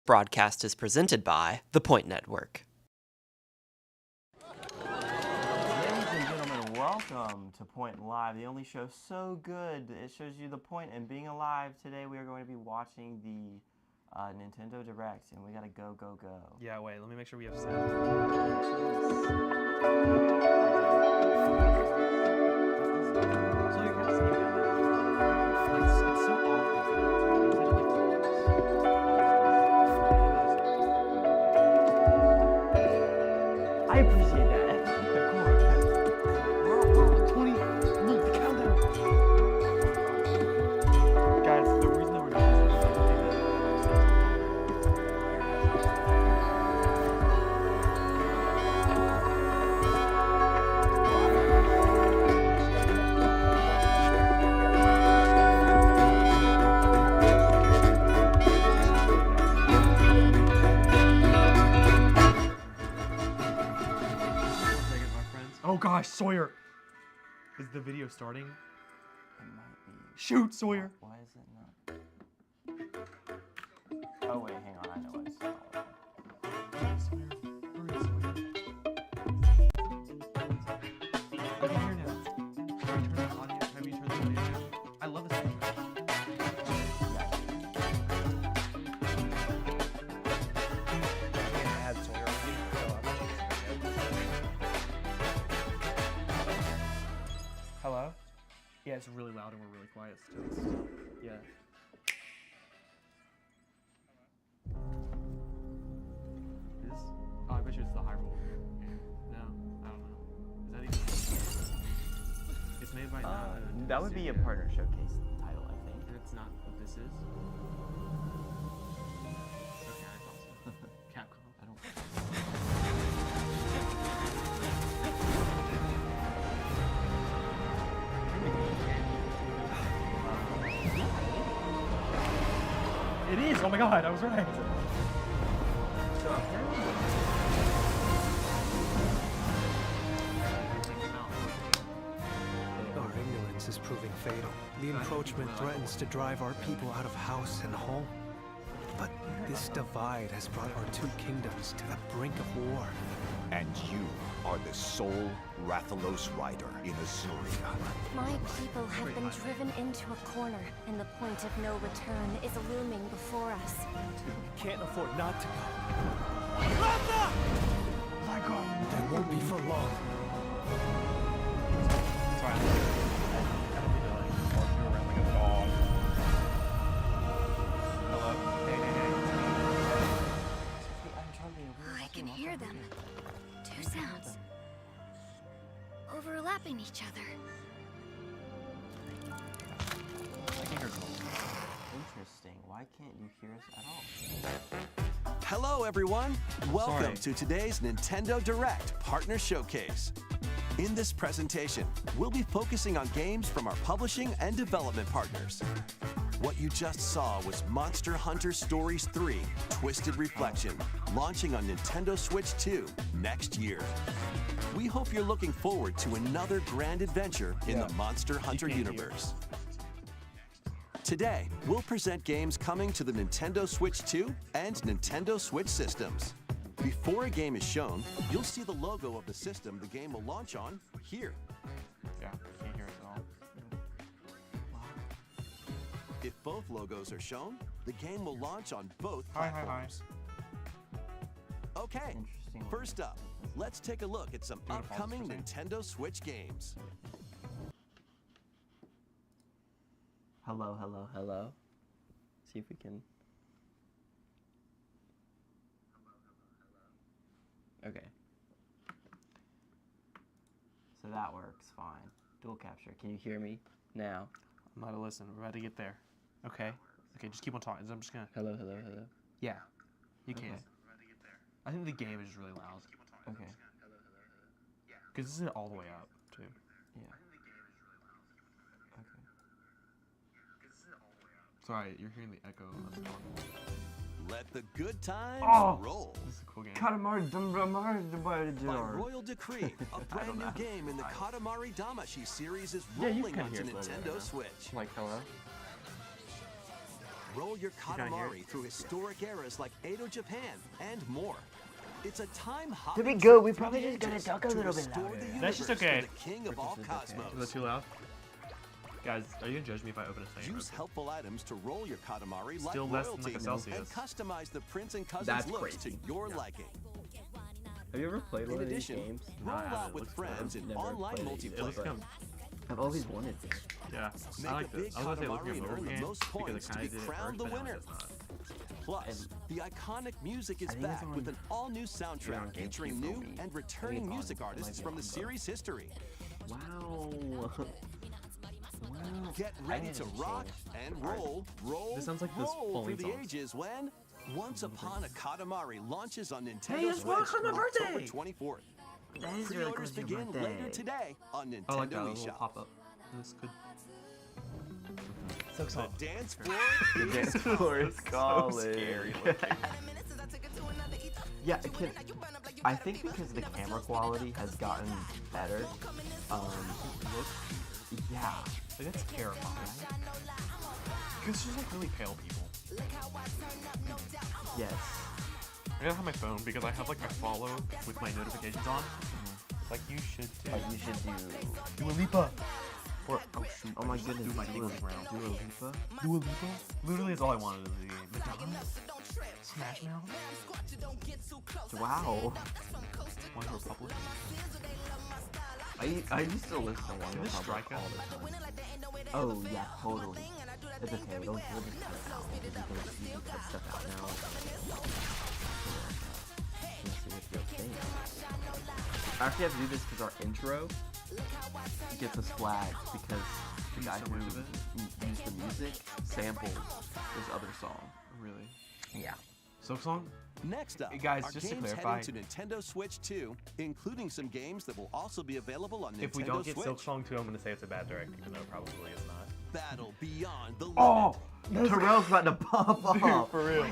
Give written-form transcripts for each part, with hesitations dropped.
broadcast is presented by the Point Network. Ladies and gentlemen, welcome to Point Live, the only show so good it shows you the point in being alive. Today we are going to be watching the Nintendo Direct, and we gotta go. Yeah, wait, let me make sure we have sound. So you're kind of saying that, like, it's so I appreciate that. We're on 20. Look, the countdown. Guys, the reason that we're doing this is oh gosh, Sawyer! Is the video starting? It might be. Shoot, Sawyer! Why is it not? Oh wait, hang on. I know what it's called. Sawyer, hurry, Sawyer. I can hear now. Have you turned the audio? Have you turned the audio down? I love this video. Add Sawyer. Hello? Yeah, it's really loud and we're really quiet still. Yeah. This? Oh, I bet you it's the Hyrule. No, I don't know. Is that even? It's made by That would be a partner showcase title, I think. And it's not what this is? Okay, I thought so. Capcom. I don't. It is! Oh my god, I was right! So apparently, Our ignorance is proving fatal. The encroachment threatens to drive our people out of house and home. But this divide has brought our two kingdoms to the brink of war. And you are the sole Rathalos rider in Azuria. My people have been driven into a corner, and the point of no return is looming before us. We can't afford not to go. My god! That won't be for long. Sorry, I don't mean to like bark you around like a dog. Hello? Hey. I can hear them. Two sounds. Overlapping each other. I can hear them. interesting. Why can't you hear us at all? Hello, everyone. Welcome Sorry. to today's Nintendo Direct Partner Showcase. In this presentation, we'll be focusing on games from our publishing and development partners. What you just saw was Monster Hunter Stories 3 Twisted Reflection, launching on Nintendo Switch 2 next year. We hope you're looking forward to another grand adventure in the Monster Hunter universe. Today, we'll present games coming to the Nintendo Switch 2 and Nintendo Switch systems. Before a game is shown, you'll see the logo of the system the game will launch on here. Yeah, can't hear us at all. If both logos are shown, the game will launch on both Hi. platforms. Okay, Interesting. first up, let's take a look at some Do you wanna pause upcoming for a second? Nintendo Switch games. Hello. See if we can. Okay. So that works fine. Dual capture. Can you hear me now? I'm not a listen. We're about to get there. Okay. Okay, just keep on talking. I'm just gonna. Hello. Yeah. You can. Okay. I think the game is just really loud. Okay. Because this is all the way up, too. Yeah. Okay. Sorry, you're hearing the echo of the talking. Let the good times Oh! roll. This is a cool game. By royal decree, a brand new game in the Katamari Damacy series is Yeah, you rolling can onto hear it a little bit Nintendo right now. Switch. Like hello. roll your down here? Katamari through historic eras like Edo Japan and more. It's a time hop. To be good, we probably just gotta talk a little bit louder. That's just okay. The king of all Is cosmos. that too loud? Guys, are you gonna judge me if I open a thing? Use helpful items to roll your Katamari Still like less than like a royalty and Celsius. customize the prince and cousins That's looks crazy. to your liking. Have you ever played In one of these addition, games? roll I haven't. out It with looks fun. friends in Never online played it either. It looks multiplayer. kind of, I've always wanted to. yeah. Make I like a this. big I was gonna say Katamari looking and at earn mobile the games most because points it to kind be of did it crowned first, the but now winner. it's not. Plus, the iconic music is I think it's back on- with an all-new on soundtrack featuring GameCube new for me. and returning on- music it might artists be from on the both. series history. Wow. Get ready to rock and roll, This sounds like those roll through Falling the songs. ages when Once Upon a Katamari launches on Nintendo it's Switch Mark on my on October birthday! 24th. That is really Pre-orders close to your begin later birthday. today on I like that Nintendo little eShop. pop-up. That's good. The dance floor The is dance floor is calling. scary Yeah, I think because the camera quality has gotten better. Look, Yeah. like that's terrifying. Because it's just like really pale people. Yes. I gotta have my phone because I have like my follow with my notifications on. Like you should do. Like you should do. Dua Lipa. Or Oh my goodness. do my Dua- English round. Dua Lipa? Dua Lipa. Literally is all I wanted in the game. Madonna. Smash Mouth. Wow. One Republic. I used to listen to One Can this Republic strike all us? the time. Oh yeah, totally. It's okay. We'll just cut it out because you can cut stuff out now. Let's see what you'll think. I actually have to do this because our intro gets us flagged because the guy so much who of it? used the music samples this other song. Really? Yeah. Silk Song? Next up, Hey guys, are just to games clarify- heading to Nintendo Switch 2, including some games that will also be available on Nintendo If we don't get Switch. Silk Song 2, I'm gonna say it's a bad direct, even though it probably is not. Battle Beyond the Oh, Limit. Terrell's about to pop off. For real.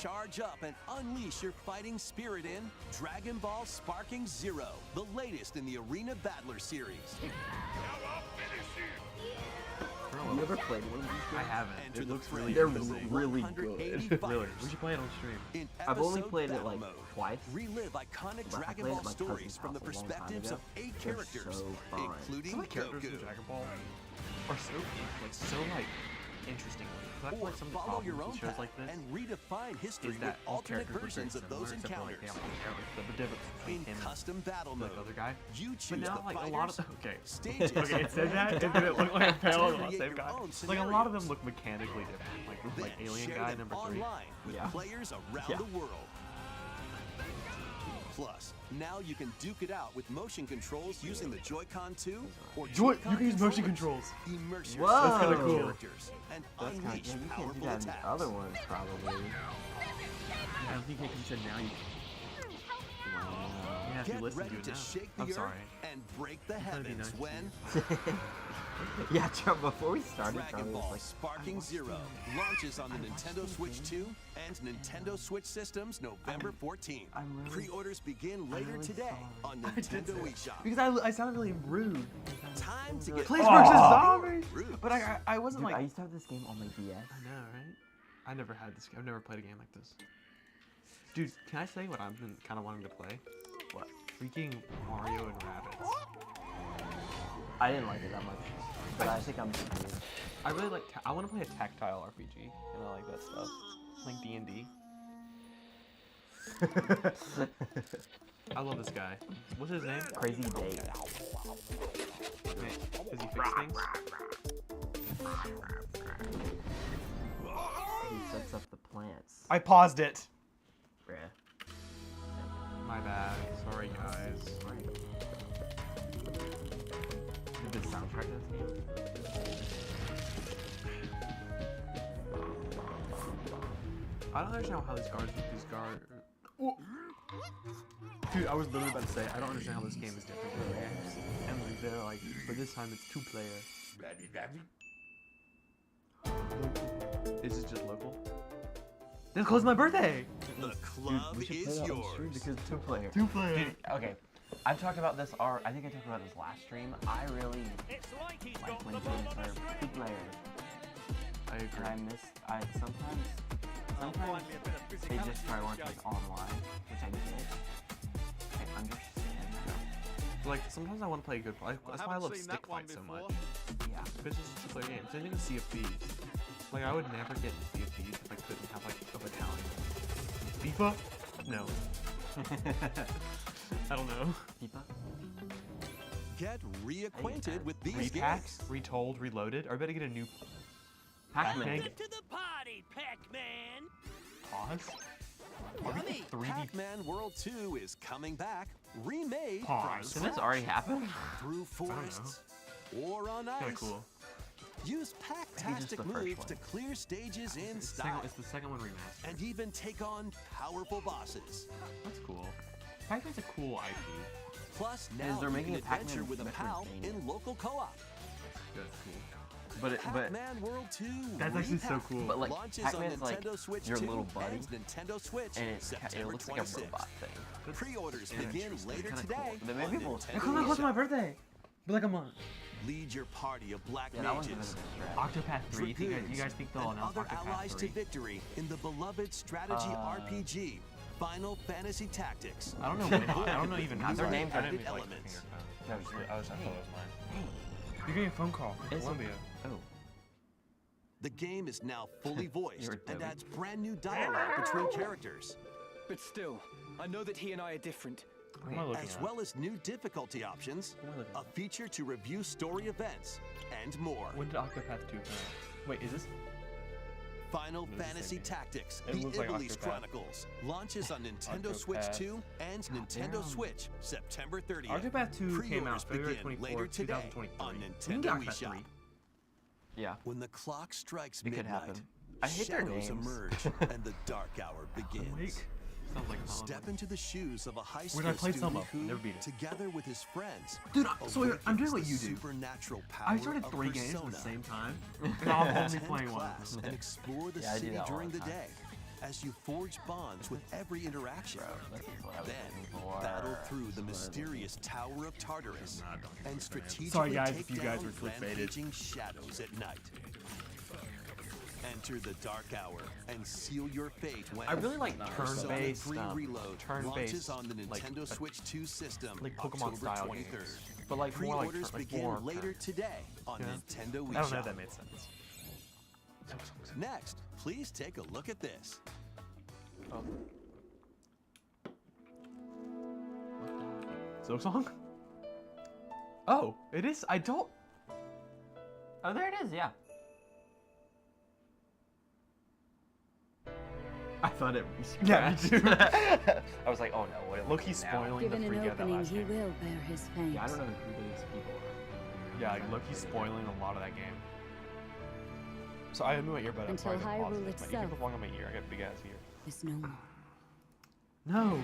Charge up and unleash your fighting spirit in Dragon Ball Sparking Zero, the latest in the Arena Battler series. Have you ever played one of these I games? haven't. Enter It the looks fray really They're of the interesting. really 180 good. Really? fighters. We should play it on stream. In I've only episode played it battle like mode, twice. relive iconic But I Dragon played it Ball at my stories cousin's from the house a long time perspectives ago. of 8 They're characters, so fun. including Some of the characters Goku. in Dragon Ball are so interesting. I feel Or like some of the follow your problems own with shows path like this and redefine history is with that all alternate characters look very versions of similar, those except for like encounters. the difference between In him custom battle and mode, like other guy. you But choose now the like fighters, a lot of okay. stages, Okay, it said that, and then it looked like a pale on the create same your guy. own Like a lot of them scenarios. look mechanically different. Like then Alien share Guy them number 3. online with Yeah. players around Yeah. the world. Plus, now you can duke it out with motion controls using the Joy-Con 2 or You Joy-Con can use motion controllers. controls. Immerse Whoa. yourself That's in kinda the cool. characters and That's kind of, unleash yeah, you can't powerful do that in the attacks. other ones, probably. I don't think you can say now you can. Yeah, if you Get listen ready to it to now. shake the I'm earth sorry. and break the trying to be heavens nice. when Yeah, Chuck, before we started, Dragon Charlie was Ball like, Sparking Zero launches on the Nintendo Switch 2 and Nintendo Switch systems November 14th. I'm really- Pre-orders begin later really today sorry. on Nintendo eShop. Because I sounded really rude. Time to get Plants vs. Zombies! Roots. But I wasn't Dude, like. I used to have this game on my DS. I know, right? I never had this. I've never played a game like this. Dude, can I say what I've been kind of wanting to play? What? Freaking Mario and Rabbids. I didn't like it that much, but I think I'm confused. I really like. I want to play a tactile RPG, and I like that stuff, like D&D. I love this guy. What's his name? Crazy Dave. Man, does he fix things? He sets up the plants. I paused it. Bruh. My bad. Sorry, guys. Did the soundtrack of this game? I don't understand how these guards. Ooh. Dude, I was literally about to say I don't understand how this game is different from other games. And like, they're like, but this time it's 2-player. Is it just local? This close to my birthday. The club is yours. Because 2-player. 2-player. Dude, okay. I've talked about this, I think I talked about this last stream. I really like when games are 2-player. I and agree. I miss. Sometimes they just prioritize online, which I get. I understand that. Like sometimes I want to play a good. That's why I love Stick Fight so much. Yeah. Because it's just a play game. Same thing with Sea of Thieves. Like I would never get into Sea of Thieves if I couldn't have like a battalion. FIFA? No. I don't know. FIFA. Get reacquainted with these Repacks, games. retold, reloaded. Or I better get a new Pac-Man. Pac-Man. To the party, Pac-Man! Pause. Are we 3D Pac-Man World 2 is coming back, remade Pause. Did this already happen? through forests or on Kinda ice. cool. Use just Pac-tastic the first moves one. to clear stages in It's style the second one remastered. and even take on powerful bosses. That's cool. Pac-Man's a cool IP. Plus, now they're you making can a Pac-Man adventure with a pal Metroidvania. in local co-op. That's cool. But Pac-Man World 2 That's actually so Repack cool. But like launches on Pac-Man's like Nintendo Switch your 2 little buddy, and Nintendo Switch and it September looks like a 26th. robot thing. Pre-orders begin later Kinda today cool. But on maybe we'll- Nintendo It comes out close to eShop. birthday. Be like a month. Lead your party of black Yeah, that one's a bit mages, of a stretch. Octopath 3. You dragoons, guys think they'll and announce other Octopath allies 3? to victory in the beloved strategy RPG, Final Fantasy Tactics. I don't know. I don't know even. Their I names didn't are even like the elements. finger phone. No, I thought it was mine. Hey. You're getting a phone call from It's a- Columbia. Oh. The game is now fully voiced You're and Debbie. adds brand new dialogue between characters, But still, I know that he and I are different. What am I looking as at? well as new difficulty options, What am I looking a feature to review story events, and more. When did Octopath 2 come out? Wait, is this? Final It was the same Fantasy game. Tactics: It The looks like Ivalice Octopath. Chronicles launches on Nintendo Switch Octopath. 2 and Nintendo damn. Switch September 30th. Octopath 2 came out Pre-orders February begin 24th, later today 2023. on We can Nintendo get Octopath eShop. 3. Yeah. When the clock strikes It could midnight, happen. I hate their shadows names. emerge and the dark hour begins. Sounds like Step into the shoes of a high school When I played student Selma, who, never beat it. together with his friends, Dude, so I'm doing awakens what the you do. supernatural power I started of 3 games at Persona. the same time, and I'm only Attend playing one. class and explore the Yeah, I do city that all during the the time. day as you forge bonds with every interaction. This is what I was looking Then for. battle through the This is what I was mysterious Tower of Tartarus and strategically Sorry, guys, take if you down guys were clickbaited. rampaging shadows at night. Enter the dark hour and seal your fate when I really like Persona turn-based, 3 Reload turn-based, launches on the like, Nintendo Switch 2 system like Pokemon October style 23rd. games. But like more like, Pre-orders like begin more later turns. today on Yeah. Nintendo eShop. I don't know if that made sense. Next, please take a look at this. Oh. Silk Song? Oh, it is. I don't. Oh, there it is. Yeah. I thought it. Yeah, me too. I was like, oh no, what? Loki spoiling the Given free an get that opening, last he game. will bear his fate. Yeah, I don't know who these people are. Yeah, like Loki's spoiling a lot of that game. So I moved my earbud up. So I Until can pause Hyrule it. My itself. earbud belong on my ear. I got a big ass ear. Is no more. No.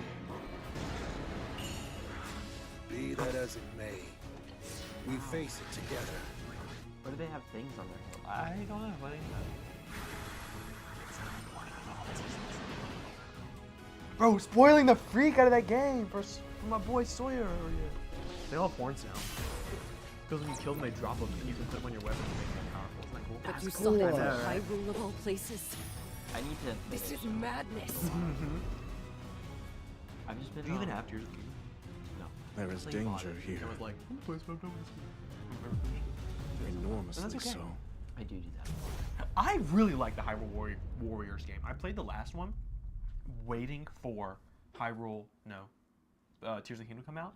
Be that as it may, we face it together. Why do they have things on their head? I don't know. What do you know? Bro, spoiling the freak out of that game for my boy Sawyer over here. They all have horns now. Because when you kill them, they drop them. You can put them on your weapon and make them powerful. Isn't that cool? But you That's saw that cool. in Hyrule of all places. I need to. This is madness. I've just been. Do you even have Tears of the Kingdom? No. There is Like, bought danger it. here. I was like, who plays Final Fantasy? Enormously That's okay. so. I do that. I really like the Hyrule Warriors game. I played the last one, waiting for Tears of the Kingdom to come out,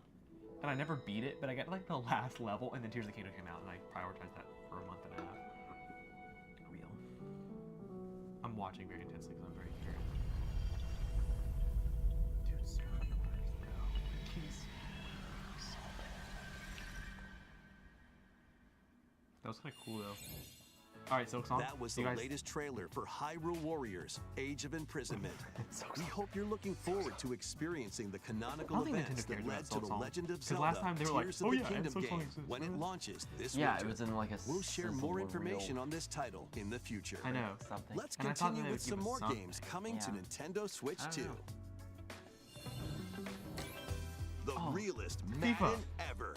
and I never beat it. But I got like the last level, and then Tears of the Kingdom came out, and I prioritized that for a month and a half. Real. I'm watching very intensely because I'm very curious. Dude, Super Mario, bro. He's so bad. That was kind of cool though. All right, Silk Song. That was you the guys- latest trailer for Hyrule Warriors: Age of Imprisonment. We hope you're looking forward to experiencing the I canonical don't think events Nintendo cared that about led to Silk the Song. Legend of 'Cause Zelda: last time they were like, Tears "Oh of yeah, the and Kingdom Silk Song game exists." when it launches this Yeah, winter. it was in like a. We'll share sizzle more or information reel on this title in the future. I know. Something. Let's And I thought continue they with would some give more us something. games coming to Yeah. Nintendo Switch I don't 2. know. The Oh. realest FIFA. Madden ever,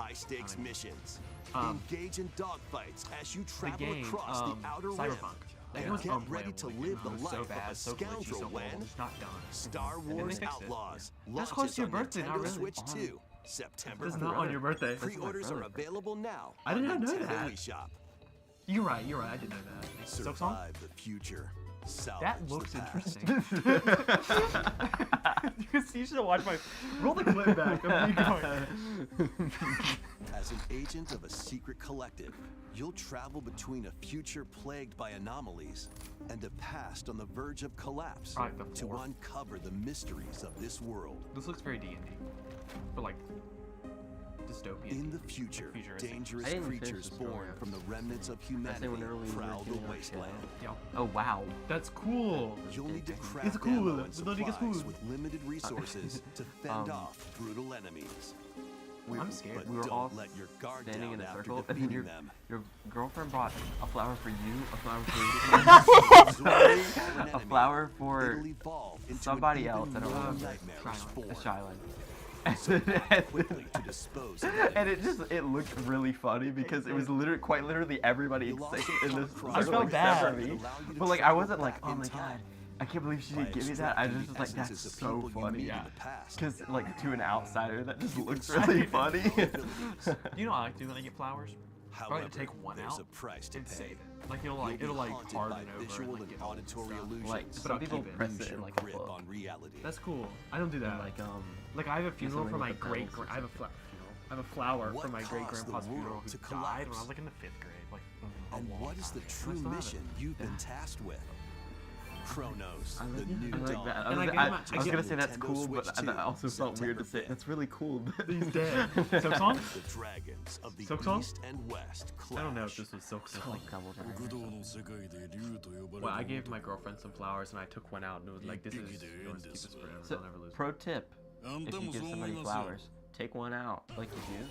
high-stakes missions. Um, Engage in dogfights as you the travel game, across the Outer Rim. Cyberpunk. That game And was get unplayable. ready to Like, live it the was life so of bad, a so glitchy, so scoundrel horrible, when just not done. Star then they Wars fixed it, Outlaws That's close launches to your on birthday, not Nintendo really. Switch Oh. 2, September This is not 4th. on your birthday. Pre-orders are available now I on did not know Nintendo that. eShop. You're right. I didn't know that. Silk Song? Survive the future. That Salvage looks the past. interesting. You should have watched my. Roll the clip back of me going. As an agent of a secret collective, you'll travel between a future plagued by anomalies and a past on the verge of collapse I like the to fourth. uncover the mysteries of this world. This looks very D&D, but like dystopian. In the future, Futuristic. dangerous I didn't finish creatures the story born of it. from the remnants of I humanity say whenever we were prowl the getting our wasteland. Yeah. Oh wow. That's cool. You'll need to It's craft cool. ammo and The loading is supplies cool. with limited resources to fend Um, off brutal enemies. I'm scared. But We were don't all let your guard standing down in a after circle, and then defeating them. your girlfriend brought a flower for you, a flower for Fallen a flower It'll for evolve into somebody an else. even I don't more remember. nightmarish form. Shylan. Quickly to dispose of them. And it looked really funny because it was quite literally everybody You'll also in this come across circle felt except bad. for me. that allow you to But like I wasn't travel like, back oh in my time god, I can't believe she by didn't give me that. I extracting just the was like, that's essences of so people you funny. meet in the past. Because like to an outsider, that just looks can really save funny. abilities. You know what I like to do when I get flowers? However, Probably to take one there's out a price to and pay. save it. Like it'll You'll be like haunted harden by over visual and, like, and get all this auditory stuff. illusions. Like But some I'll people keep it. press Lose it in your like a grip book. on reality. That's cool. I don't do that. Like I have a funeral for my underneath the great. petals I have a funeral. I have a flower What for my great caused the grandpa's funeral world who to died when I collapse? was like in the 5th grade. Like And what is the true still have it. mission you've been tasked with? Chronos, I the like, new I like dawn. that. And I I gave him was a- gonna say that's Nintendo cool, but Switch I also 2, felt weird to say September that's really cool. He's dead. Silk Song? The dragons of the Silk Song? east and west clash. I don't know if this was Silk Just Song. like double dragon. Well, I gave my girlfriend some flowers and I took one out and it was like, this is yours, keep this forever. So, I'll never lose it. pro tip: if you give somebody flowers, take one out like you do,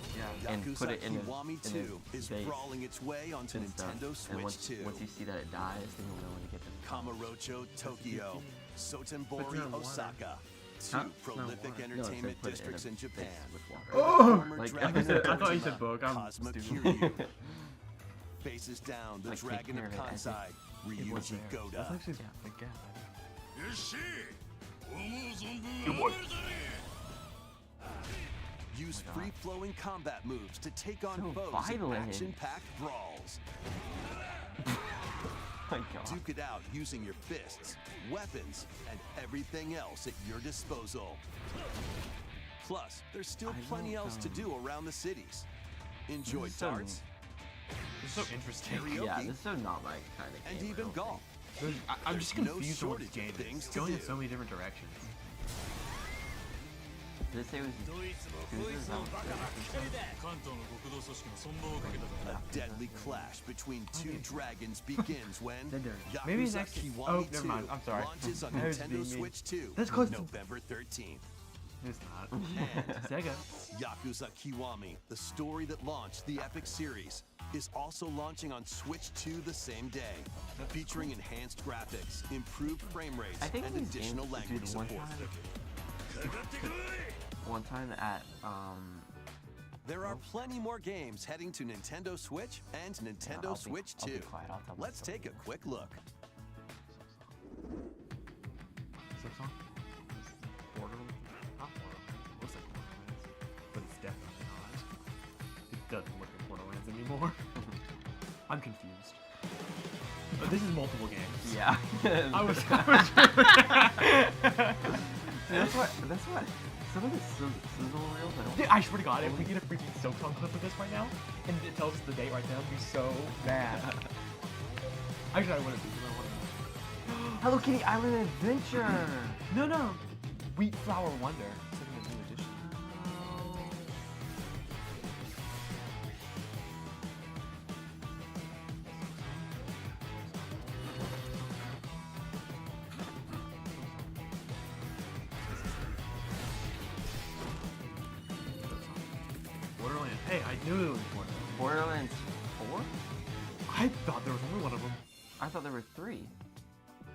Yeah. and put it in a Kiwami in 2 a is vase brawling its way onto and stuff. Nintendo And Switch once 2. you see that it dies, then you'll know when to get the Kamurocho, Tokyo, Sotenbori, not water. Osaka. Two Huh? prolific No, it entertainment said put it districts in a Japan. vase with water. Former Like, Dragon I thought you Dojima, said book. I'm Cosma stupid. Kiryu. Faces down the Like, take Dragon care of of it as if Kansai, It was Ryuji there. Goda. That's actually again. Use free-flowing combat moves to take on So foes in violent. action-packed brawls. My god. Duke it out using your fists, weapons, and everything else at your disposal. Plus, there's still plenty else to do around the cities. Enjoy This is so- darts, It's so interesting. karaoke, Yeah, this is so not my kind of game. and I even don't golf. I'm just There's no confused on what this shortage game of is. things It's to going in do. so many different directions. think. Did it say it was Yakuza? A deadly clash between two dragons begins when Then there- maybe it's Yakuza actually- Kiwami oh, never 2 mind, I'm sorry. launches on That was Nintendo being me. Switch 2 That's close to- November 13th. It's not. And Sega. Yakuza Kiwami, the story that launched the Epic series, is also launching on Switch 2 the same day, featuring enhanced graphics, improved frame rates, I think and these additional games, language dude, one support. at There are plenty more games heading to Nintendo Switch and Nintendo I'll be- Switch I'll be 2. quiet, I'll tell my Let's story. take a quick look. Silk Song? Borderlands? Not Borderlands. Looks like Borderlands. But it's definitely not. It doesn't look like Borderlands anymore. I'm confused. But this is multiple games. yeah. I was. That's what. Some of the sizzle reels, I don't. Dude, I swear to God, if we get a freaking Silk Song clip of this right now, and it tells us the date right now, I'd be so mad. Actually, I wouldn't be. Hello Kitty Island Adventure. No. Wheat Flower Wonder. It's like a new edition. Borderlands. Hey, I knew it was Borderlands. Borderlands 4? I thought there was only one of them. I thought there were 3.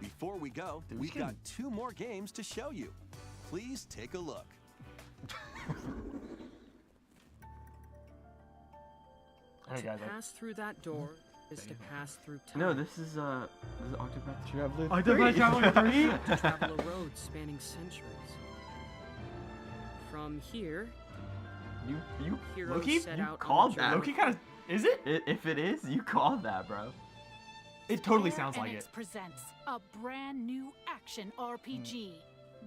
Before we go, Dude, we've we got can- 2 more games to show you. Please take a look. Hey guys, Pass through that door is to pass through time. No, this is Octopath Traveler. Octopath Traveler 3? To travel a road spanning centuries. From here, You heroes Loki, set you out on called a that. journey. Loki kind of is it? If it is, you called that, bro. It totally Square sounds like Enix it. presents a brand new action RPG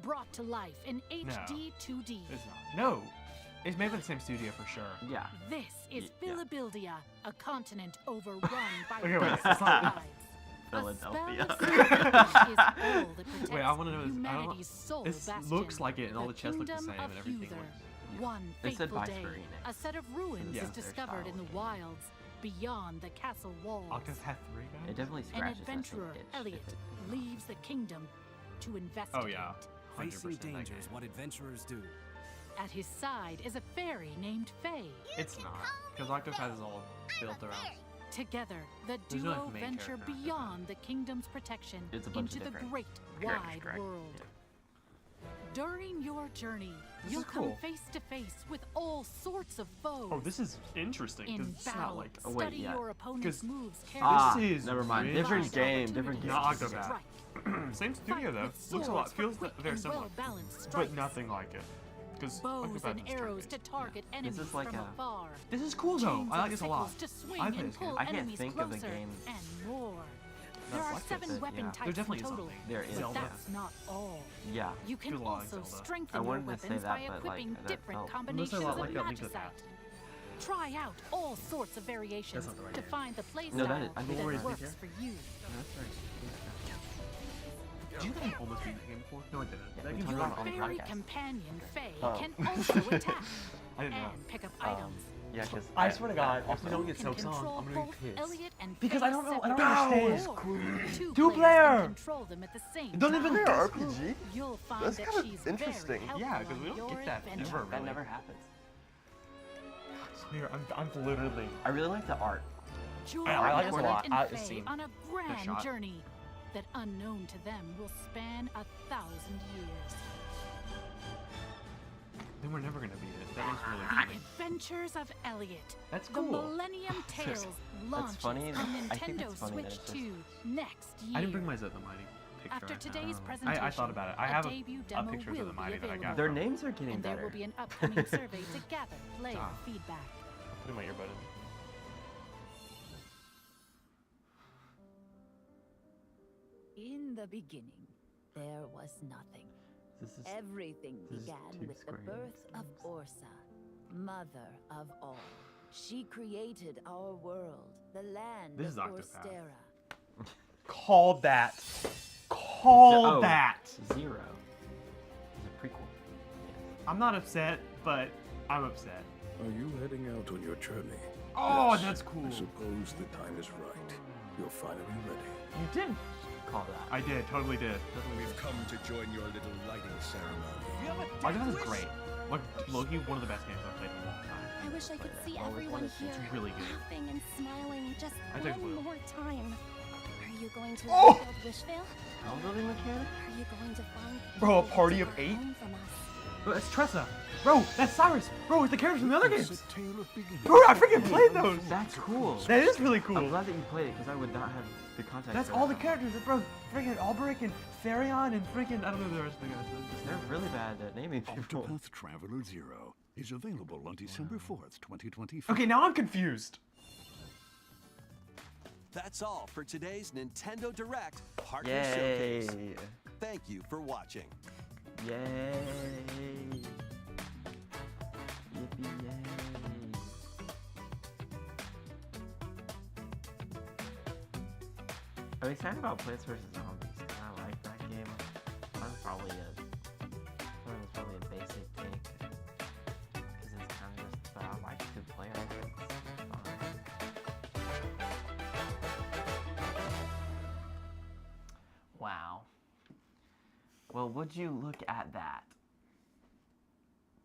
brought to life in HD 2D. It's not. No, it's made by the same studio for sure. Yeah. This is Yeah. Philadelphia, a continent overrun by Okay, wait, beasts it's not- and gods. Philadelphia. A spell of security is all that protects Wait, I want to know this. I don't, humanity's sole this bastion, looks like it, and all the chests look the Kingdom same, of and everything. Huther. Looks- One It said fateful by day, Square Enix. a set of ruins Yeah. is discovered in the wilds beyond the castle walls. Octopath 3, guys? It definitely An scratches that same adventurer, itch. Elliot, if it- leaves the kingdom to investigate. Oh yeah. Facing 100% that danger is game. what adventurers do. At his side is a fairy named Faye. It's not, because Octopath is all built around. Together, the There's no, like, duo main venture character after beyond the kingdom's protection It's a bunch into of the different great characters, wide correct? world. During your journey, This you'll is cool. come face to face with all sorts of foes. Oh, this is interesting, because In it's battle, not like... Oh, wait, study yeah. your opponent's 'Cause moves this carefully. is never mind. really- Different Find game, different game. opportunities Not to Octopath. strike. Same studio, Fight though. with Looks a lot, swords for feels quick very and similar. well-balanced But strikes. nothing like it. Because Bows and arrows to target enemies is like from a- afar. This is cool, though. Chains I of like this a lot. sickles to swing I play and this game. pull I can't enemies think of a closer game and more. There that's are like 7 this, weapon yeah. types There definitely in is total, something. There is. but Zelda. that's not all. Yeah. You can Feels a lot like also Zelda. strengthen I your wanted to say weapons that, by but, like, equipping that different felt- combinations Looks a lot of like Link to the Magicite. Past. Try out all sorts of variations That's not the right to game. find the playstyle No, that is- I think that it's works here. for you. Did you think I almost beat the game before? No, I didn't. Yeah, That we game's talked Your about it on the fairy podcast. companion, Faye, Oh. can also attack I didn't know. and pick up items. Yeah, because I swear to God, if we Who don't get can soaked on, control I'm gonna both be pissed. Elliot and Because Faye I don't know- I don't separately, understand. or two Two players player. can control them at the same Don't time. even RPG? You'll find That's that kinda she's interesting. very helpful Yeah, 'cause we on don't your get that adventure. ever. That Really? never happens. I swear, I'm literally... I really like the art. Join I like this a Elliot lot. and I- Faye it's seen. on a grand shot. journey that, unknown to them, will span 1,000 years. Then we're never gonna beat it. That looks really The funny. Adventures of Elliot. That's The cool. Millennium Tales launches funny. on I think Nintendo it's funny that Switch it's just- 2 next year. I didn't bring my Zelda Mighty picture. After I today's know. presentation, I thought about it. I a have debut a demo picture of will the be Mighty that I got. available. Their names are getting and there better. will be an upcoming survey to gather player Ah. feedback. Put in my earbud in. In the beginning, there was nothing. This is Everything this is began two with the Square Enix birth of games. Ursa, mother of all. She created our world, the land This is of Octopath. Orstera. Called that. Called Oh. that. Zero. It's a prequel. I'm not upset, but I'm upset. Are you heading out on your journey? Oh, Yes, that's cool. I suppose the time is right. You're finally ready. You did. Call that. I did. Totally did. We've come to join your little lighting ceremony. Octopath is great. Like Loki, one of the best games I've played in a long time. I wish I could see Well, we everyone wanted to- here It's really good. laughing and smiling just I think one we'll. more time. Are you going to Oh! build Wishvale? Town building mechanic? Are you going to find Bro, a people party to of take 8? home from us? Bro, that's Tressa. Bro, that's Cyrus. Bro, it's the characters from the other It's games. a tale of beginnings. Bro, I freaking played those. That's cool. That is really I'm cool. glad that you played it because I would not have the context. That's for all that. the characters. Bro, freaking Alberic and Therion and freaking I don't know the rest of the guys. They're really bad at naming people. Octopath Traveler 0 is available on December 4th, 2025. Okay, now I'm confused. That's all for today's Nintendo Direct Partner Yay! Showcase. Thank you for watching. Yay! Yippee yay! I'm excited about Plants vs Zombies. I like that game. Mine's probably a basic take because it's kind of just. But I like to play it. It's fun. Wow. Well, would you look at that?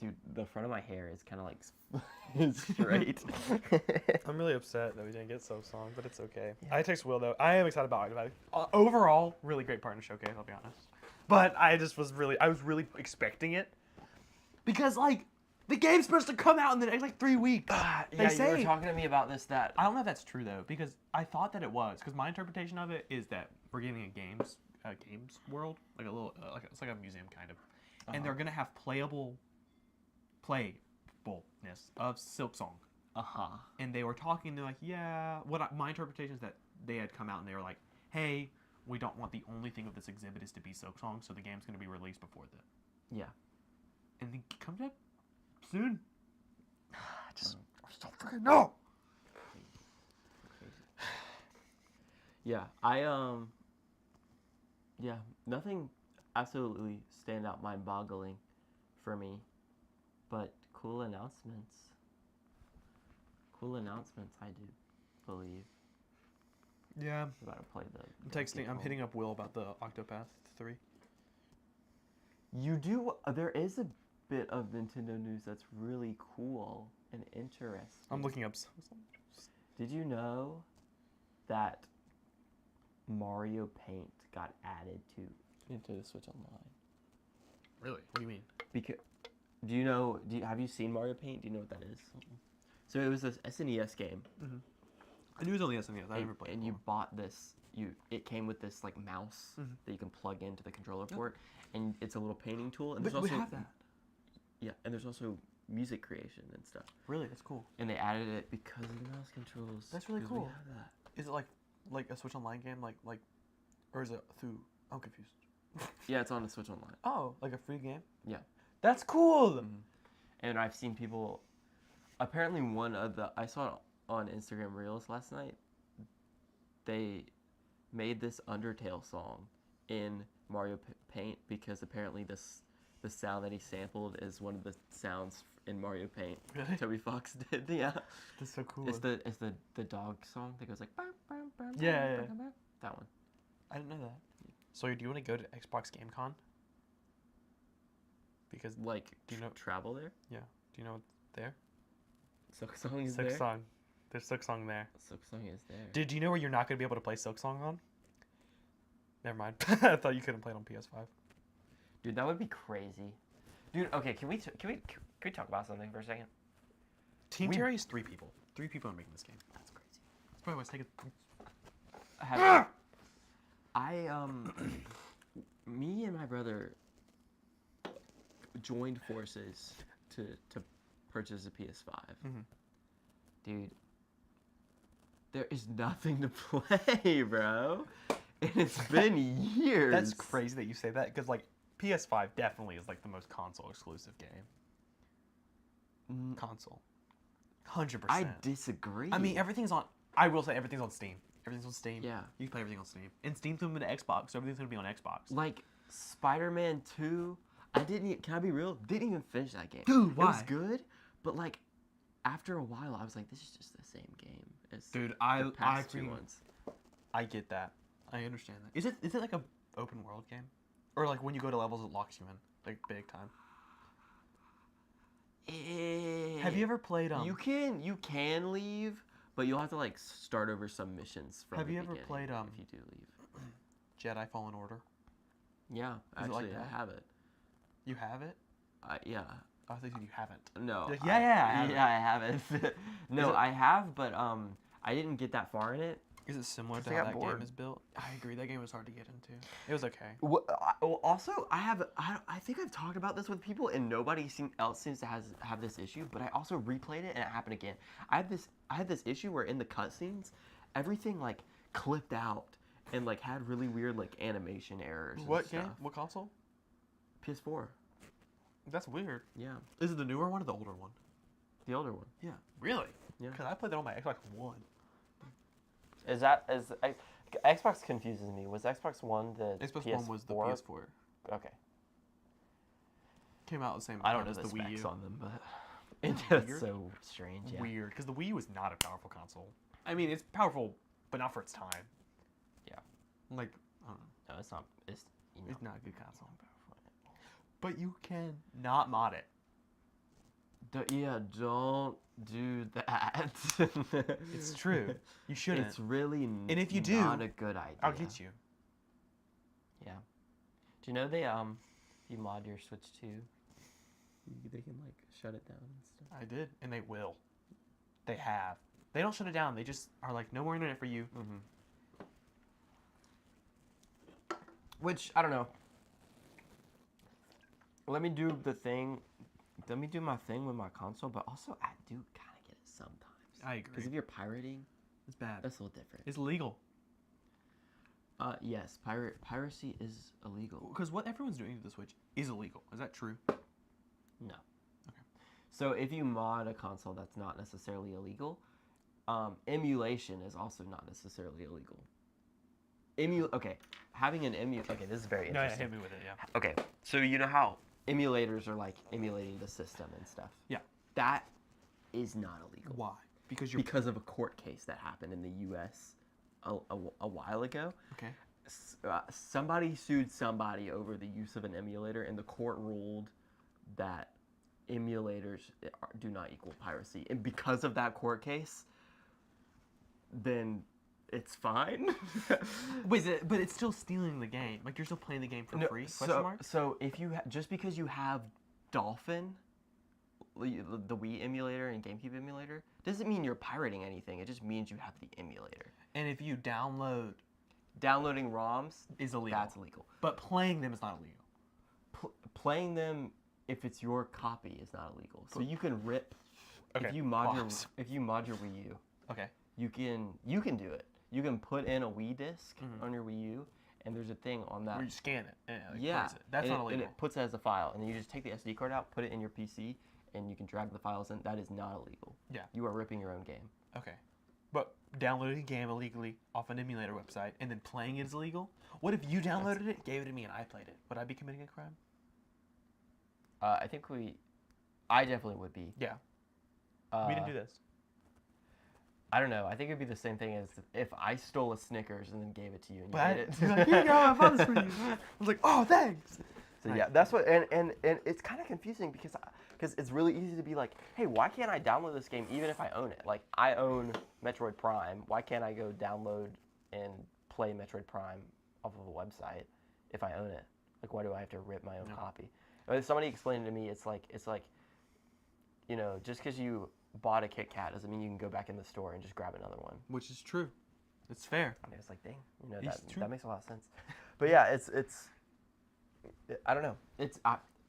Dude, the front of my hair is kind of like straight. I'm really upset that we didn't get Soap Song, but it's okay. I text Will though. I am excited about it. Overall, really great partner showcase. I'll be honest. But I was really expecting it because like The game's supposed to come out in the next like 3 weeks. Yeah, you were talking to me about this. That I don't know if that's true though, because I thought that it was. Because my interpretation of it is that we're getting a games world, like a little, like it's like a museum kind of, and they're gonna have playableness of Silksong. And they were talking. They're like, yeah. My interpretation is that they had come out and they were like, hey, we don't want the only thing of this exhibit is to be Silksong, so the game's gonna be released before that. Yeah. And it comes up soon. I don't freaking know. Yeah, yeah, nothing absolutely stand out mind-boggling for me, but cool announcements. Cool announcements, I do believe. Yeah. I'm about to play the. I'm hitting up Will about the Octopath 3. You do. There is a bit of Nintendo news that's really cool and interesting. I'm looking up. Did you know that Mario Paint got added into the Switch Online? Really? What do you mean? Because have you seen Mario Paint? Do you know what that is? So it was this SNES game. Mm-hmm. I knew it was on the SNES. I never played it. And you bought this. It came with this like mouse that you can plug into the controller port, and it's a little painting tool. And But there's we also have that. Yeah, and there's also music creation and stuff. Really, that's cool. And they added it because of the mouse controls. That's really 'cause cool. We have that. Is it like a Switch Online game, like, or is it through? I'm confused. Yeah, it's on the Switch Online. Oh, like a free game? Yeah. That's cool. Mm-hmm. And I've seen people. Apparently, I saw it on Instagram Reels last night. They made this Undertale song in Mario Paint because apparently the sound that he sampled is one of the sounds in Mario Paint. Really? Toby Fox did. Yeah. That's so cool. It's the dog song that goes like. Yeah. That one. I didn't know that. So do you want to go to Xbox Game Con? Because do you know travel there? Yeah. Do you know what's there? Silksong is there. Silksong. There's Silksong there. Silksong is there. Do you know where you're not going to be able to play Silksong on? Never mind. I thought you couldn't play it on PS5. Dude, that would be crazy. Dude, okay, can we talk about something for a second? Team Terry is 3 people. 3 people are making this game. That's crazy. That's probably why it's taking. Me and my brother joined forces to purchase a PS5. Mm-hmm. Dude, there is nothing to play, bro. And it's been years. That's crazy that you say that, because PS5 definitely is the most console exclusive game. Console. 100%. I disagree. I mean, I will say everything's on Steam. Everything's on Steam. Yeah. You can play everything on Steam. And Steam's moving to Xbox, so everything's going to be on Xbox. Like, Spider-Man 2, can I be real? Didn't even finish that game. Dude, why? It was good, but after a while, I was like, this is just the same game as the past 2 ones. I get that. I understand that. Is it like a open world game? Or when you go to levels, it locks you in, big time? Have you ever played You can leave, but you'll have to start over some missions from. Have the you ever beginning played if you do leave? Jedi Fallen Order? Yeah, actually, I have it. You have it? Yeah. I think you haven't. No. I have it. No, I have, but I didn't get that far in it. Is it similar to how that game is built? I agree. That game was hard to get into. It was okay. Well, also, I think I've talked about this with people, and nobody else seems to have this issue. But I also replayed it, and it happened again. I had this issue where in the cutscenes, everything clipped out and had really weird animation errors. What and game? stuff. What console? PS4. That's weird. Yeah. Is it the newer one or the older one? The older one. Yeah. Really? Yeah. Because I played that on my Xbox One. Xbox confuses me. Was Xbox One the Xbox PS4? One was the PS4. Okay. Came out the same I time don't know as the the Wii specs U. on them, but it's just so strange. Yeah. Weird, because the Wii U was not a powerful console. I mean, it's powerful, but not for its time. Yeah. I don't know. No, it's not. It's not a good console. But you can not mod it. Don't do that. It's true. You shouldn't. It's really and if you do, not a good idea. I'll get you. Yeah. Do you know they if you mod your Switch 2, They can like shut it down and stuff. I did, and they will. They have. They don't shut it down. They just are like, no more internet for you. Which I don't know. Let me do the thing. Let me do my thing with my console, but also I do kind of get it sometimes. I agree. Because if you're pirating, It's bad. that's a little different. It's legal. Yes, piracy is illegal. Because what everyone's doing to the Switch is illegal. Is that true? No. Okay. So if you mod a console, that's not necessarily illegal. Emulation is also not necessarily illegal. Okay, having an Okay, this is very No, yeah, interesting. hit me with it, yeah. Okay, so you know how emulators are like emulating the system and stuff. Yeah. That is not illegal. Why? Because of a court case that happened in the U.S. a while ago. Okay. Somebody sued somebody over the use of an emulator, and the court ruled that emulators do not equal piracy. And because of that court case, then it's fine. Wait, but it's still stealing the game. Like, you're still playing the game for free? Question mark? So if you just because you have Dolphin, the Wii emulator and GameCube emulator, doesn't mean you're pirating anything. It just means you have the emulator. And if you downloading ROMs is illegal. That's illegal. But playing them is not illegal. Playing them, if it's your copy, is not illegal. So you can rip. Okay. If you mod your Wii U. Okay. You can do it. You can put in a Wii disc on your Wii U, and there's a thing on that. Where you scan it. And it Yeah. plays it. That's not illegal. And it puts it as a file, and then you just take the SD card out, put it in your PC, and you can drag the files in. That is not illegal. Yeah. You are ripping your own game. Okay. But downloading a game illegally off an emulator website and then playing it is illegal? What if you downloaded it, gave it to me, and I played it? Would I be committing a crime? I definitely would be. Yeah. We didn't do this. I don't know. I think it'd be the same thing as if I stole a Snickers and then gave it to you and you But ate it. you're like, here you go, I bought this for you. I was like, oh, thanks. So yeah, that's what, and it's kind of confusing because it's really easy to be like, hey, why can't I download this game even if I own it? Like, I own Metroid Prime. Why can't I go download and play Metroid Prime off of a website if I own it? Like, why do I have to rip my own copy? Somebody explained it to me. It's like, you know, just because you bought a Kit Kat doesn't mean you can go back in the store and just grab another one. Which is true. It's fair. I mean, it's like, dang, you know, It's true. that makes a lot of sense. But yeah, it's I don't know.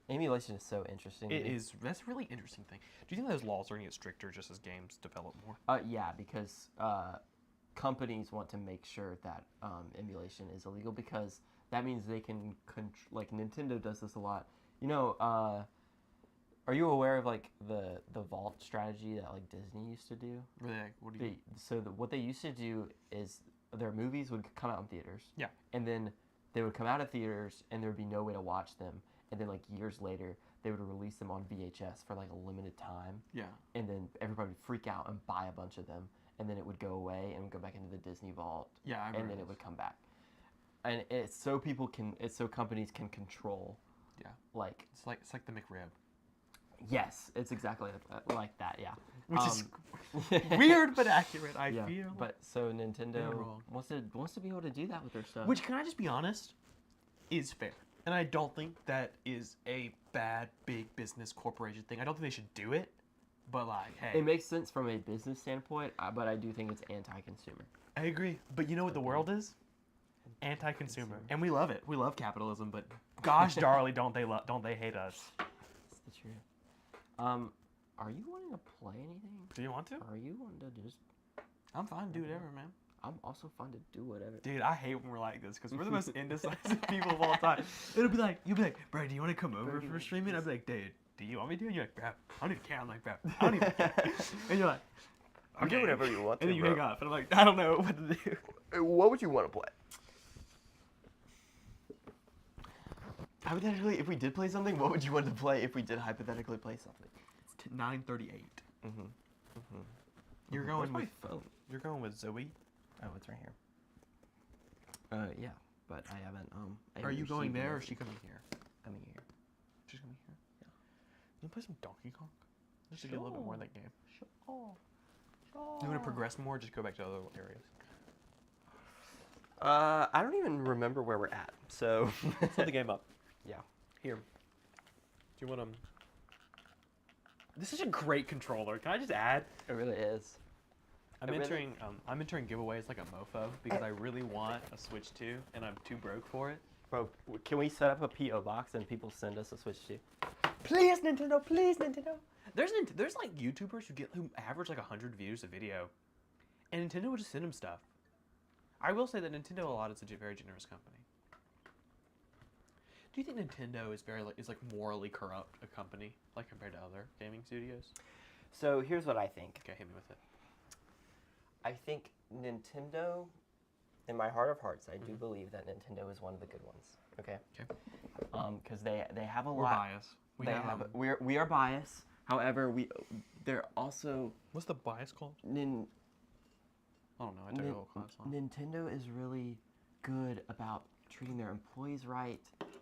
Emulation is so interesting. It is. That's a really interesting thing. Do you think those laws are going to get stricter just as games develop more? Yeah, because companies want to make sure that emulation is illegal because that means they can like Nintendo does this a lot. You know, are you aware of like the vault strategy that like Disney used to do? Really? What do you? What they used to do is their movies would come out in theaters. Yeah. And then they would come out of theaters and there would be no way to watch them. And then like years later, they would release them on VHS for like a limited time. Yeah. And then everybody would freak out and buy a bunch of them. And then it would go away and would go back into the Disney vault. Yeah, I remember and then it would come back. And it's so companies can control. Yeah. Like it's like the McRib. Yes, it's exactly like that. Yeah. Which is weird but accurate. I feel. But so Nintendo wants to be able to do that with their stuff. Which, can I just be honest, is fair. And I don't think that is a bad big business corporation thing. I don't think they should do it. But like, hey, it makes sense from a business standpoint, but I do think it's anti-consumer. I agree. But you know what the world is? Anti-consumer. And we love it. We love capitalism, but gosh darling, don't they hate us. That's true. Are you wanting to play anything? Do you want to? Are you wanting to just... I'm fine to do whatever, man. I'm also fun to do whatever. Dude, I hate when we're like this because we're the most indecisive people of all time. You'll be like, bro, do you want to come over for streaming? I'd be like, dude, do you want me to? And you're like, bro, I don't even care. I'm like, bro, I don't even care. And you're like, okay. Do whatever you want to, and then you bro. hang up. And I'm like, I don't know what to do. What would you want to play? Hypothetically, if we did play something, what would you want to play if we did hypothetically play something? It's 9:38. You're going with my phone. You're going with Zoe. Oh, it's right here. Yeah, but I haven't. Are you going there or is she coming here? Coming here. She's coming here. Yeah. You want to play some Donkey Kong? Just to get a little bit more of that game. Sure. You want to progress more? Or just go back to other areas. I don't even remember where we're at. So set the game up. Yeah. Here. Do you want This is a great controller. Can I just add? It really is. I'm entering giveaways like a mofo because I really want a Switch 2 and I'm too broke for it. Bro, can we set up a PO box and people send us a Switch 2? Please Nintendo, please Nintendo. There's like YouTubers who average like 100 views a video, and Nintendo will just send them stuff. I will say that Nintendo a lot is a very generous company. Do you think Nintendo is like morally corrupt a company like compared to other gaming studios? So here's what I think. Okay, hit me with it. I think Nintendo, in my heart of hearts, I do believe that Nintendo is one of the good ones. Okay. Okay. Because they have a We're lot. biased. We are biased. However, they're also What's the bias called? I don't know. I took a whole class on. Nintendo is really good about treating their employees right,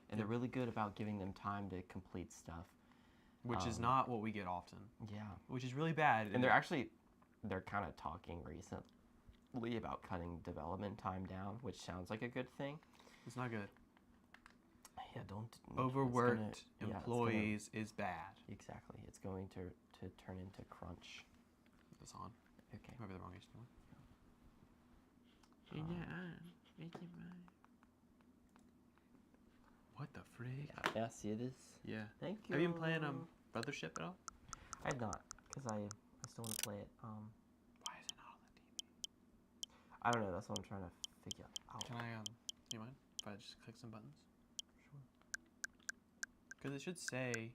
and they're really good about giving them time to complete stuff. Which is not what we get often. Yeah. Which is really bad. And they're kind of talking recently about cutting development time down, which sounds like a good thing. It's not good. Yeah, don't. Overworked employees is bad. Exactly. It's going to turn into crunch. Put this on. Okay. Might be the wrong HDMI. What the frig? Yeah, see it is. Yeah. Thank you. Have you been playing Brothership at all? I have not, because I still want to play it. Why is it not on the TV? I don't know. That's what I'm trying to figure out. Can I you mind if I just click some buttons? Sure. Because it should say.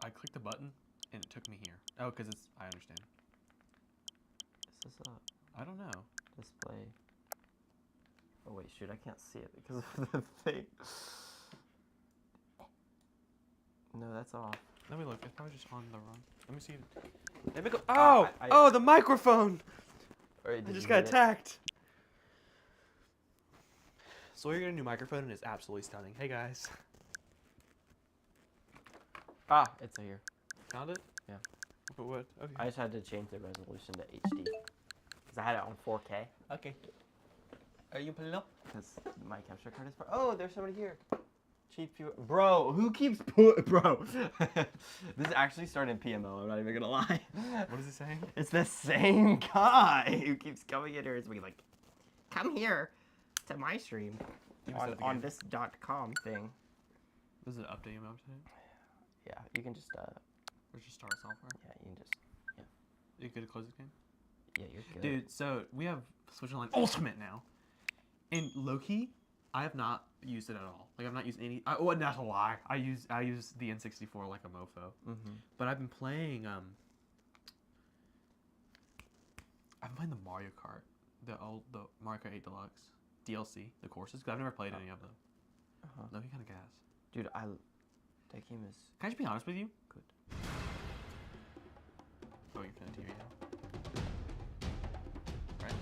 I clicked the button and it took me here. Oh, because it's. I understand. Is this a I don't know. display? Oh wait, shoot! I can't see it because of the thing. No, that's off. Let me look. It's probably just on the wrong. Let me see. Let me go. Oh, the microphone! I just got attacked. So you're getting a new microphone and it's absolutely stunning. Hey guys. Ah, it's here. Found it? Yeah. What? Okay. I just had to change the resolution to HD because I had it on 4K. Okay. Are you pulling up? Because my capture card is. Oh, there's somebody here. Bro, who keeps bro? This actually started in PMO. I'm not even gonna lie. What is it saying? It's the same guy who keeps coming in here and being like, "Come here to my stream on this .com thing." Does it update your website? Yeah, you can just Or just start software? Yeah, you can just You good to close this game? Yeah, you're good. Dude, so we have Switch Online Ultimate now, and low-key, I have not used it at all. Like I've not used any. Well, not a lie. I use the N64 like a mofo. But I've been playing the Mario Kart, the Mario Kart 8 Deluxe DLC, the courses. Cause I've never played any of them. Looking kind of gas. Dude, that game is. Can I just be honest with you? Good. Oh, you're playing TV now. Right?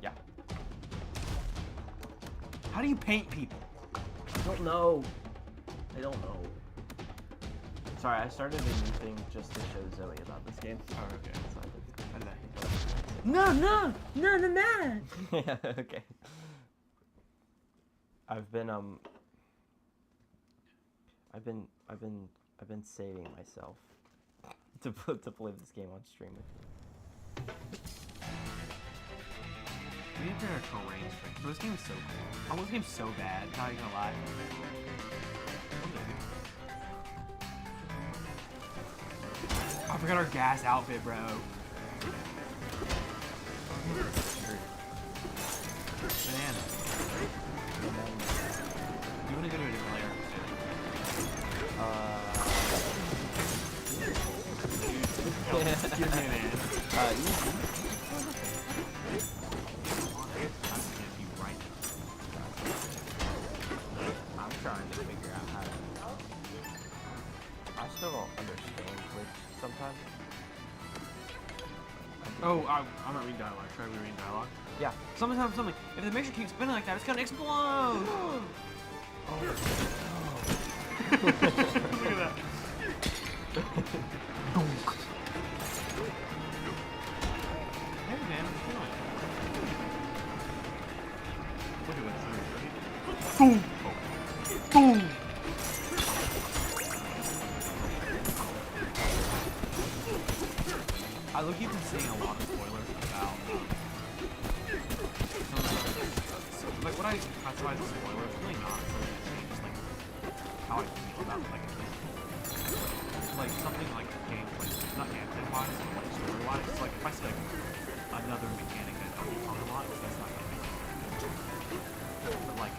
Yeah. How do you paint people? I don't know. I don't know. Sorry, I started a new thing just to show Zoe about this game. Oh, okay. So How did that hit? No. Yeah, okay. I've been saving myself to play this game on stream with you. We need to play our terrain strength. Bro, this game is so cool. I want this game so bad, not even gonna lie. I forgot our gas outfit, bro. Banana. You wanna go to a different layer? Excuse me, man. Easy. I'm trying to figure out how to. I still don't understand Twitch sometimes. Oh, I'm not reading dialogue. Should I be reading dialogue? Yeah. Sometimes something. If the mixture keeps spinning like that, it's gonna explode! Look at that. Hey man, what's going on? Look at this. Boom! Boom! look, you've been seeing a lot of spoilers about so, like what I classify as a spoiler is really not so much just like how I feel about like a game. Like something like gameplay, not gameplay wise, but like story wise. It's like if I see like another mechanic that I don't talk a lot, that's not gonna make sense. But like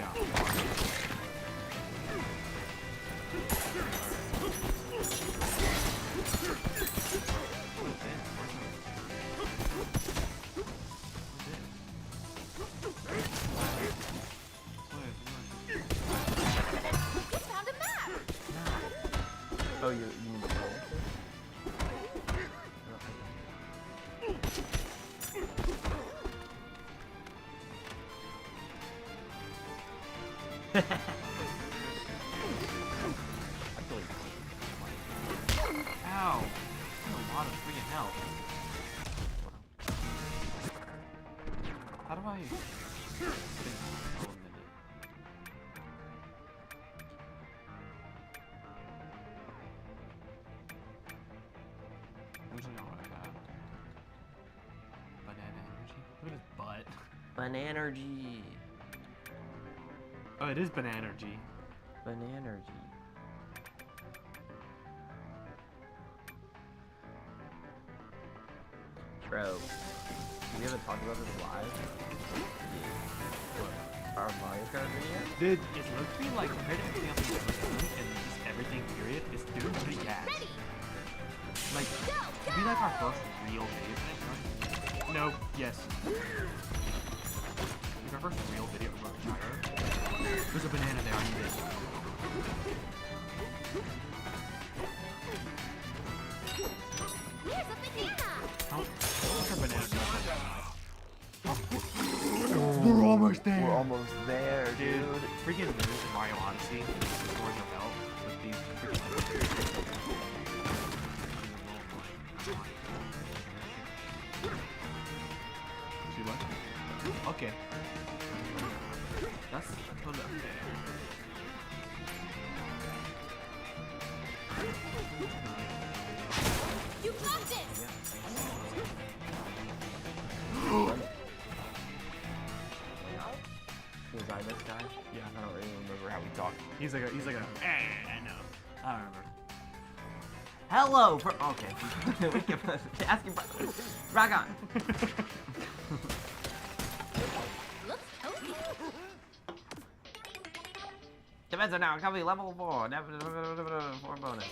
Oh, you mean the roll? Ow! That's a lot of freaking health. How do I... Banana energy? Look at his butt. Bananergy. Oh, it is banana energy. Bananergy. Bro, we haven't talked about this live. Our Mario Kart video? Dude, it's literally like compared to everything else we've ever done and just everything period, it's doing pretty gas. Like, to be like our first real video thing, right? No, yes. It's our first real video of Road Gyro. There's a banana there, I need it. Here's a banana! What's our banana smell like? We're almost there. We're almost there, dude. Freaking moves in Mario Odyssey, towards your belt with these freaking. See what? Okay. That's totally okay. You got this! Was I this guy? Yeah. I don't really remember how we talked. He's like a, I know. I don't remember. Hello, okay. We can asking rock on. Looks cozy. Defense are now coming level 4. 4 bonus.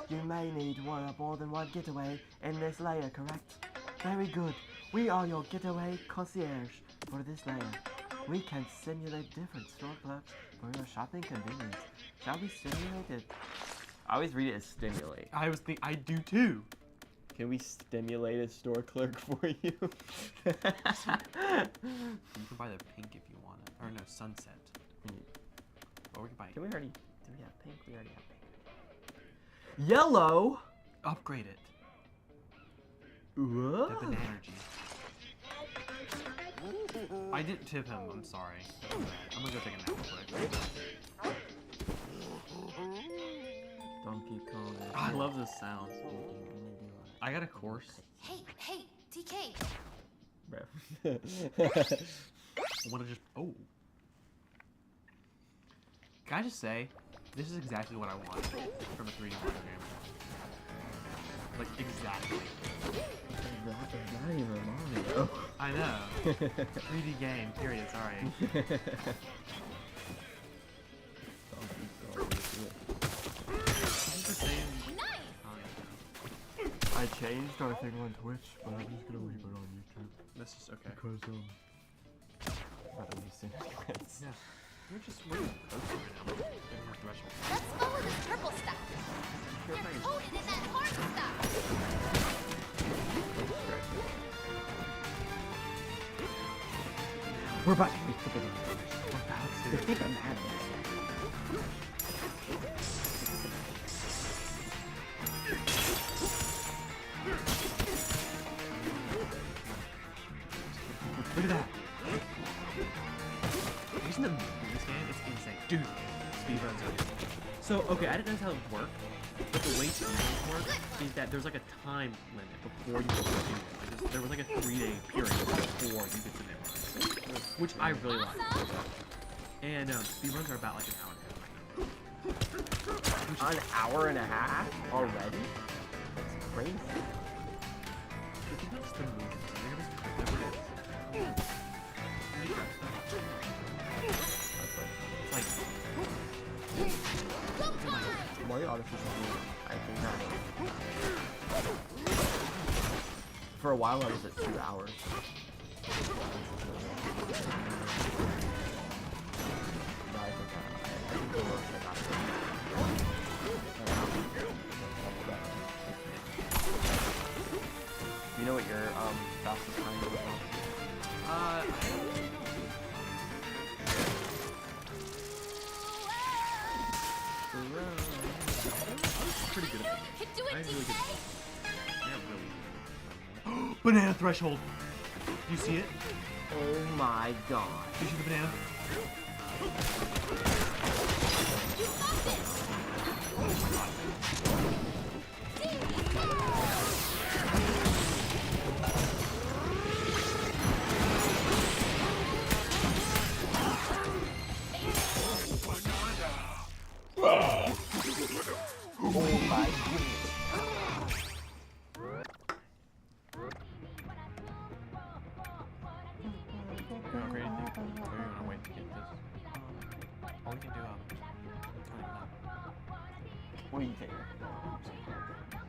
You may need more than one getaway in this layer, correct? Very good. We are your getaway concierge for this layer. We can simulate different store clerks for your shopping convenience. Shall we stimulate it? I always read it as stimulate. I do too. Can we stimulate a store clerk for you? You can buy the pink if you want it. Or no, sunset. Or we can buy. Can we already? Do we have pink? We already have pink. Yellow. Upgrade it. Whoa. The banana energy. I didn't tip him. I'm sorry. I'm gonna go take a nap real quick. Donkey Kong. I love this sound. I got a course. Hey, DK. Bro. I want to just. Oh. Can I just say, this is exactly what I wanted from a 3D Mario game. Like, exactly. Not even Mario. I know. 3D game, period, sorry. This is the same. I changed our thing on Twitch, but I'm just gonna leave it on YouTube. This is okay. Because, rather than sing this. Yeah. We're just waiting for those right now. Getting our threshold. Let's follow this purple stuff. You're coated in that hard stuff. We're about to be flipping. We're about to. Think I'm mad. Look at that. Using the this game, it's insane. Dude, speedruns are. So, okay, I didn't know how it worked. But the way seasons work is that there's like a time limit before you can do it. Like there was like a 3-day period before you could submit runs, which I really like. And speedruns are about like an hour and a half. An hour and a half already? That's crazy. I think that's the movie. Mario Odyssey is weird. I think that for a while I was at 2 hours. No, I think the most I got You know what your fastest time was? Pretty good at it. Can do it, I'm really good. DK! Yeah, really. Banana threshold. Do you see it? Oh my god. Do you see the banana? Oh my goodness. You want to create anything? Or you want to wait to get this? Or we can do What do you think?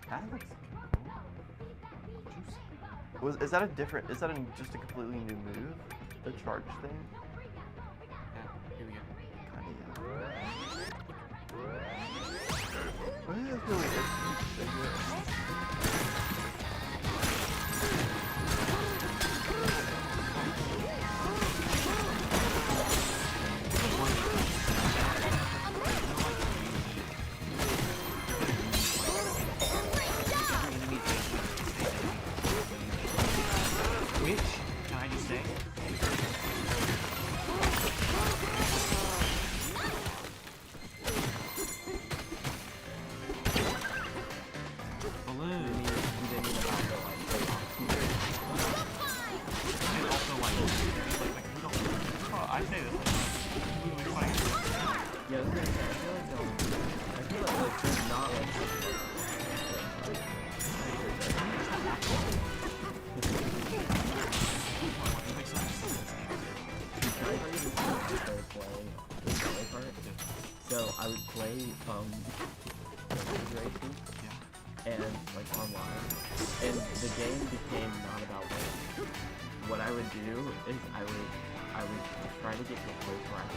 That looks cool. Is that a different, is that just a completely new move? The charge thing? Yeah, here we go. Well, that's really good. Which, can I just say? Balloon. And also like we don't. Oh, I say this. Really funny. Yeah, I was gonna say, I feel like there's not like So I would play racing and like online, and the game became not about winning. What I would do is I would try to get to a place where I could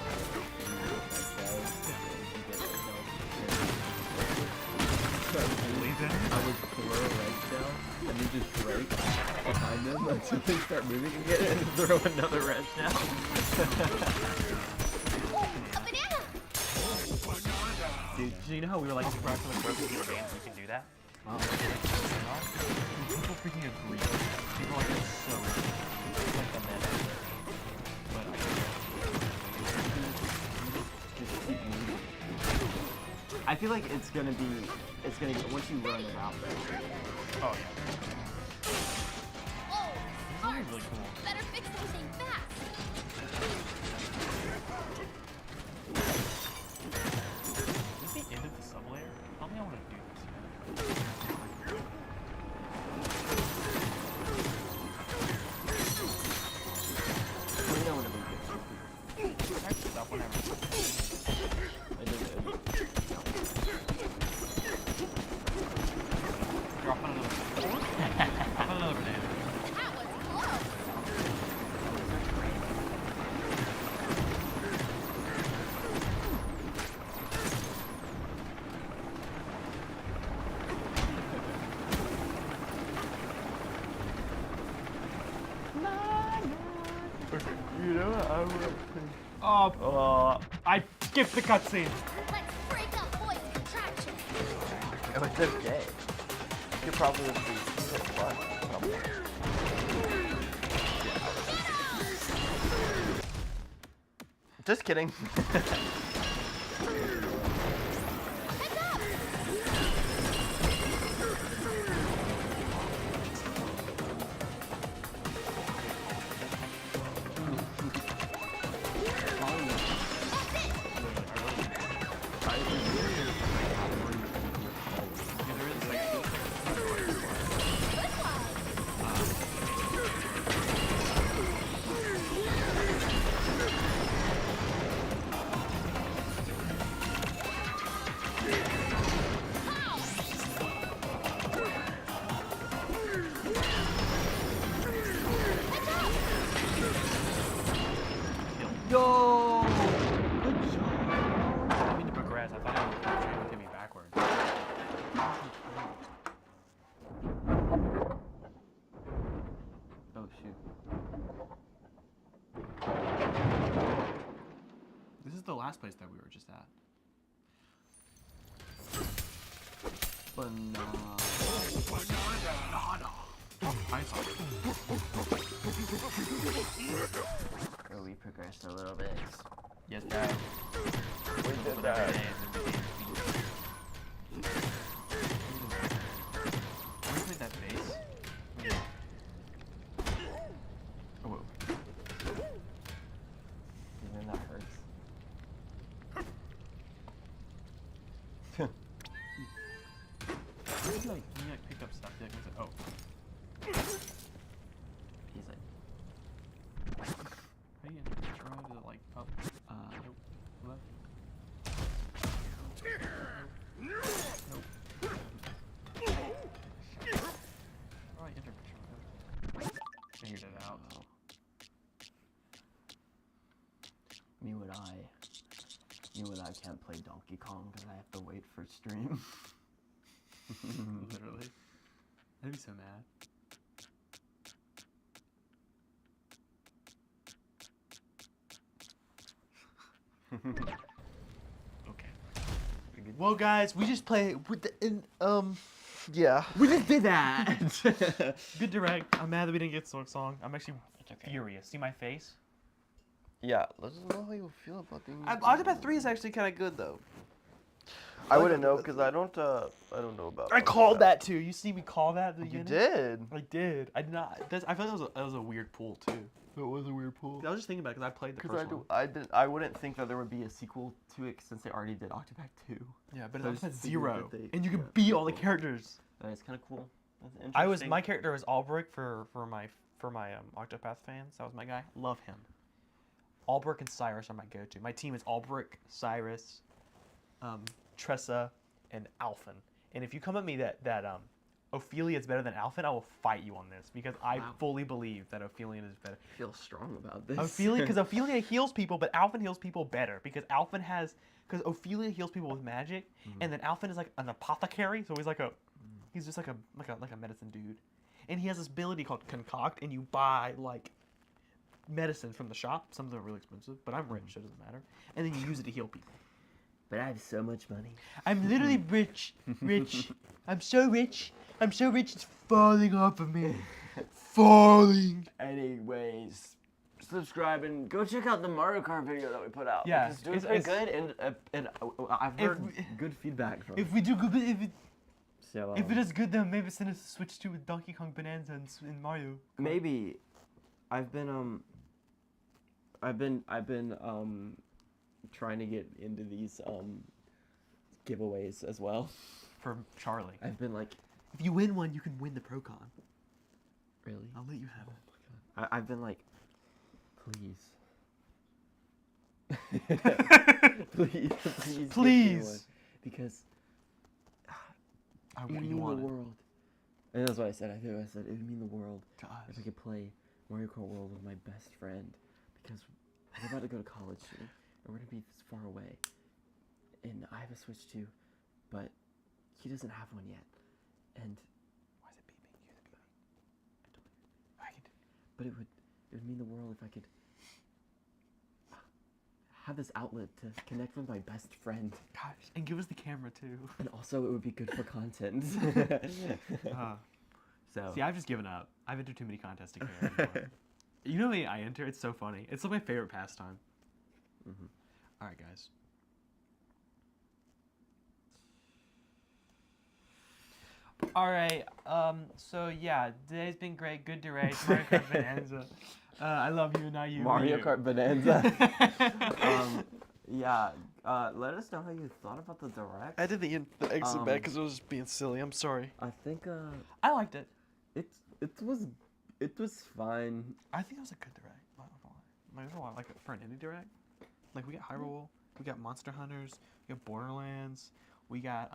I would throw a red shell and then just break behind them until they start moving again and throw another red shell. Dude, so you know how we were like surprised for the first video games we can do that? Wow. People freaking agree. People are like, it's so easy. It's like the meta. But I feel like it's gonna be once you learn the route though. Oh yeah. Oh, It's really cool. better fix something fast. Is this the end of the sub-layer? Tell me I want to do this. We know when to leave it. Stop whenever. Drop another. Drop another banana. That was close. You know what I would Oh, I skipped the cutscene. Let's break up boys' contraction. Oh, it's okay. You probably would be plus something. Just kidding. Yo! Good job. I didn't mean to progress. I thought it would hit me backwards. Oh shoot. This is the last place that we were just at. Banana. I saw it. Oh, we progressed a little bit. Yes, Dad. We did that. We played that bass. Oh, whoa. Even that hurts. He like picked up stuff. He like said, oh. He's like, How do you enter control? Is it like up? Nope. Left. Nope. How do I enter control? Figured it out. me when I can't play Donkey Kong because I have to wait for stream. Literally. I'd be so mad. Okay. Well, guys, we just played with the yeah. We just did that. Good direct. I'm mad that we didn't get song. I'm actually furious. See my face? Yeah, let's know how you feel about the. Octopath 3 is actually kind of good though. I wouldn't know because I don't know about. I called that too. You see me call that at the You beginning? did. I did. I did not. I feel like that was a weird pull too. It was a weird pull. I was just thinking about it because I played the Because first one. I wouldn't think that there would be a sequel to it since they already did Octopath 2. Yeah, but So I it's just Octopath figured 0, that they- and you can yeah, beat that's all the cool. characters. That is kind of cool. That's interesting. My character was Albrecht for my Octopath fans. That was my guy. Love him. Albrecht and Cyrus are my go-to. My team is Albrecht, Cyrus, Tressa, and Alphen. And if you come at me that Ophelia is better than Alphen, I will fight you on this because I fully believe that Ophelia is better. I feel strong about this. Ophelia, because Ophelia heals people, but Alphen heals people better because because Ophelia heals people with magic, and then Alphen is like an apothecary, so he's just like a medicine dude, and he has this ability called Concoct, and you buy like medicine from the shop. Some of them are really expensive, but I'm rich, so it doesn't matter, and then you use it to heal people. But I have so much money. I'm literally rich. I'm so rich. It's falling off of me. Falling. Anyways, subscribe and go check out the Mario Kart video that we put out. Yeah, because it's pretty good, and I've heard good feedback from. If we do good, So if it is good, then maybe send us a Switch 2 with Donkey Kong Bonanza and Mario. Maybe, I've been trying to get into these giveaways as well. For Charlie. I've been like, if you win one, you can win the Procon. Really? I'll let you have it. I've been like, please. please. Give me one. Because it would mean the world. And that's what I said. I said it would mean the world to us if I could play Mario Kart World with my best friend. Because we're about to go to college soon, and we're gonna be far away. And I have a Switch too, but he doesn't have one yet. And why is it beeping? You hear the beeping? I can do it. But it would mean the world if I could have this outlet to connect with my best friend. Gosh, and give us the camera too. And also it would be good for content. So see, I've just given up. I've entered too many contests to care anymore. You know how many I enter? It's so funny. It's like my favorite pastime. All right, guys. All right. So yeah, today's been great. Good to race. Mario Kart Bonanza. I love you, not you. Mario Kart Bonanza. Yeah. Let us know how you thought about the direct. I did the exit back because it was being silly. I'm sorry. I think I liked it. It was fine. I think it was a good direct. Like for an indie direct. Like we got Hyrule, we got Monster Hunters, we got Borderlands, we got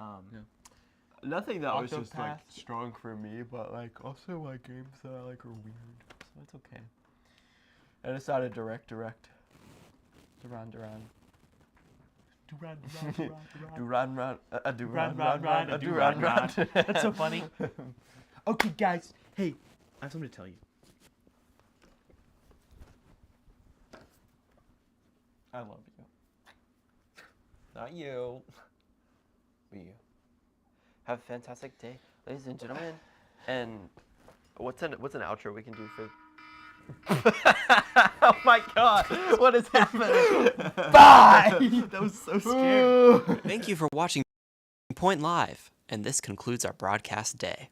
Nothing that was just like Octopath. strong for me, but like also like games that I like are weird, so it's okay. I decided direct. Duran. Duran. Duran. That's so funny. Okay, guys. Hey, I have something to tell you. I love you. Not you. But you. Have a fantastic day, ladies and gentlemen. And what's an outro we can do for? Oh my God! What is happening? Bye. That was so scary. Thank you for watching Point Live, and this concludes our broadcast day.